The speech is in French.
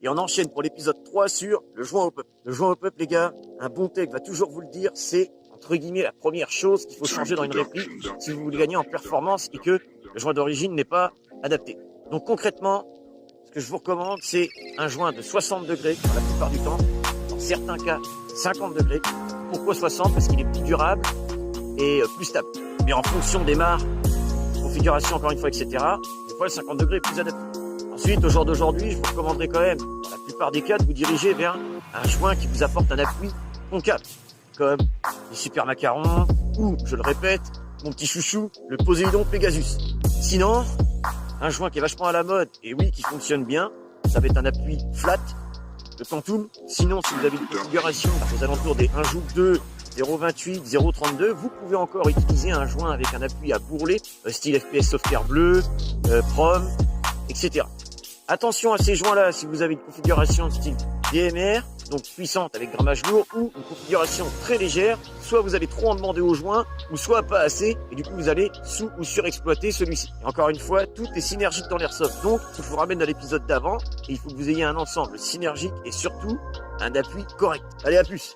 Et on enchaîne pour l'épisode 3 sur le joint au peuple. Le joint au peuple, les gars, un bon tech va toujours vous le dire, c'est entre guillemets la première chose qu'il faut changer dans une réplique si vous voulez gagner en performance et que le joint d'origine n'est pas adapté. Donc concrètement, ce que je vous recommande, c'est un joint de 60 degrés la plupart du temps, dans certains cas 50 degrés. Pourquoi 60? Parce qu'il est plus durable et plus stable. Mais en fonction des mares, configuration encore une fois, etc., des fois le 50 degrés est plus adapté. Ensuite, au jour d'aujourd'hui, je vous recommanderais quand même, dans la plupart des cas, de vous diriger vers un joint qui vous apporte un appui concave, comme les super macarons ou, je le répète, mon petit chouchou, le Poséidon Pegasus. Sinon, un joint qui est vachement à la mode et oui, qui fonctionne bien, ça va être un appui flat, le Quantum. Sinon, si vous avez une configuration aux alentours des 1 joug 2, 0,28, 0,32, vous pouvez encore utiliser un joint avec un appui à bourrelet, style FPS Software Bleu, Prom, etc. Attention à ces joints-là si vous avez une configuration de style DMR, donc puissante avec grammage lourd, ou une configuration très légère, soit vous allez trop en demander au joint, ou soit pas assez, et du coup vous allez sous- ou surexploiter celui-ci. Et encore une fois, tout est synergique dans l'airsoft, donc je vous ramène à l'épisode d'avant, et il faut que vous ayez un ensemble synergique et surtout un appui correct. Allez, à plus!